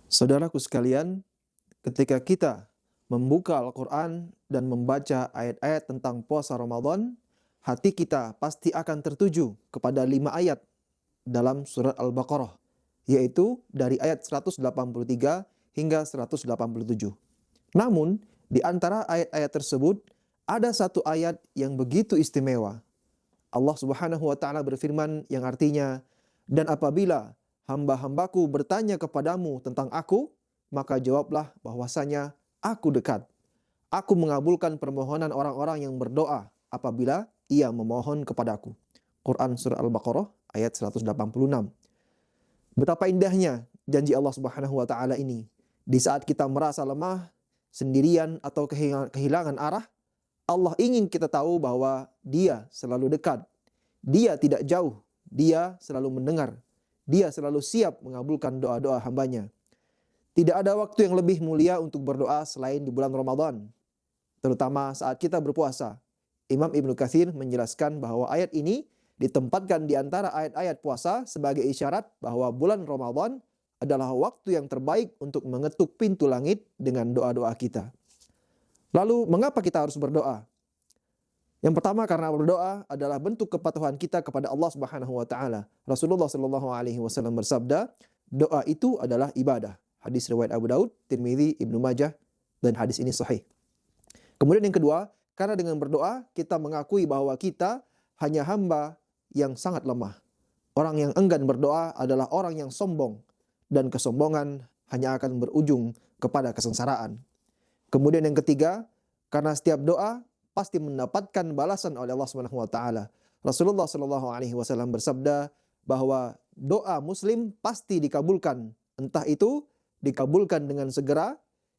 Saudaraku sekalian, ketika kita membuka Al-Quran dan membaca ayat-ayat tentang puasa Ramadan, hati kita pasti akan tertuju kepada 5 ayat dalam surat Al-Baqarah, yaitu dari ayat 183 hingga 187. Namun, di antara ayat-ayat tersebut, ada satu ayat yang begitu istimewa. Allah Subhanahu wa Ta'ala berfirman yang artinya, "Dan apabila hamba-hambaku bertanya kepadamu tentang aku, maka jawablah bahwasanya aku dekat. Aku mengabulkan permohonan orang-orang yang berdoa apabila ia memohon kepadaku." Quran surah Al-Baqarah ayat 186. Betapa indahnya janji Allah Subhanahu wa Ta'ala ini. Di saat kita merasa lemah, sendirian atau kehilangan arah, Allah ingin kita tahu bahwa Dia selalu dekat. Dia tidak jauh. Dia selalu mendengar. Dia selalu siap mengabulkan doa-doa hambanya. Tidak ada waktu yang lebih mulia untuk berdoa selain di bulan Ramadan, terutama saat kita berpuasa. Imam Ibnu Katsir menjelaskan bahwa ayat ini ditempatkan di antara ayat-ayat puasa sebagai isyarat bahwa bulan Ramadan adalah waktu yang terbaik untuk mengetuk pintu langit dengan doa-doa kita. Lalu, mengapa kita harus berdoa? Yang pertama, karena berdoa adalah bentuk kepatuhan kita kepada Allah Subhanahu wa Ta'ala. Rasulullah Shallallahu alaihi wasallam bersabda, doa itu adalah ibadah. Hadis riwayat Abu Daud, Tirmidzi, Ibnu Majah, dan hadis ini sahih. Kemudian yang kedua, karena dengan berdoa kita mengakui bahwa kita hanya hamba yang sangat lemah. Orang yang enggan berdoa adalah orang yang sombong, dan kesombongan hanya akan berujung kepada kesengsaraan. Kemudian yang ketiga, karena setiap doa pasti mendapatkan balasan oleh Allah Subhanahu wa Ta'ala. Rasulullah Shallallahu alaihi wasallam bersabda bahwa doa muslim pasti dikabulkan. Entah itu dikabulkan dengan segera,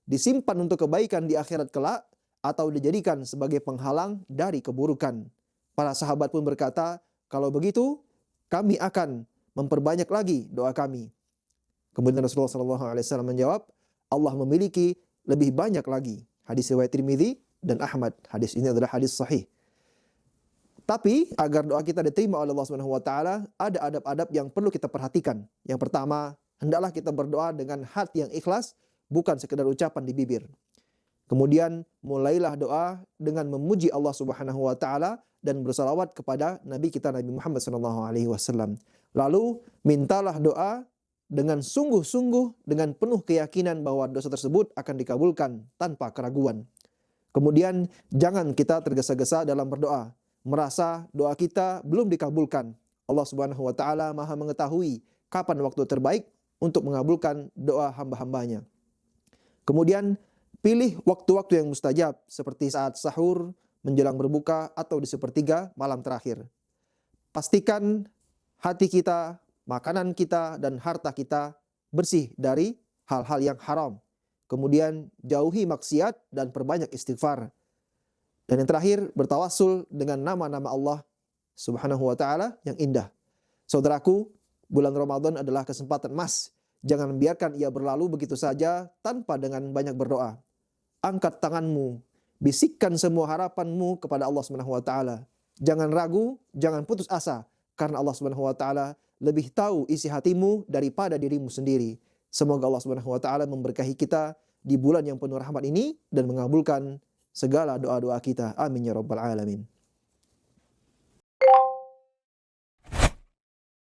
disimpan untuk kebaikan di akhirat kelak, atau dijadikan sebagai penghalang dari keburukan. Para sahabat pun berkata, kalau begitu kami akan memperbanyak lagi doa kami. Kemudian Rasulullah Shallallahu alaihi wasallam menjawab, Allah memiliki lebih banyak lagi. Hadis riwayat Tirmidzi dan Ahmad. Hadis ini adalah hadis sahih. Tapi agar doa kita diterima oleh Allah Subhanahu wa Ta'ala, ada adab-adab yang perlu kita perhatikan. Yang pertama, hendaklah kita berdoa dengan hati yang ikhlas, bukan sekedar ucapan di bibir. Kemudian mulailah doa dengan memuji Allah Subhanahu wa Ta'ala dan bersalawat kepada Nabi kita Nabi Muhammad SAW. Lalu mintalah doa dengan sungguh-sungguh, dengan penuh keyakinan bahwa dosa tersebut akan dikabulkan tanpa keraguan. Kemudian jangan kita tergesa-gesa dalam berdoa, merasa doa kita belum dikabulkan. Allah Subhanahu wa Ta'ala Maha mengetahui kapan waktu terbaik untuk mengabulkan doa hamba-hambanya. Kemudian pilih waktu-waktu yang mustajab, seperti saat sahur, menjelang berbuka, atau di sepertiga malam terakhir. Pastikan hati kita, makanan kita, dan harta kita bersih dari hal-hal yang haram. Kemudian jauhi maksiat dan perbanyak istighfar. Dan yang terakhir, bertawassul dengan nama-nama Allah Subhanahu wa Ta'ala yang indah. Saudaraku, bulan Ramadan adalah kesempatan emas. Jangan biarkan ia berlalu begitu saja tanpa dengan banyak berdoa. Angkat tanganmu, bisikkan semua harapanmu kepada Allah Subhanahu wa Ta'ala. Jangan ragu, jangan putus asa, karena Allah Subhanahu wa Ta'ala lebih tahu isi hatimu daripada dirimu sendiri. Semoga Allah Subhanahu wa Ta'ala memberkahi kita di bulan yang penuh rahmat ini dan mengabulkan segala doa-doa kita. Amin ya rabbal alamin.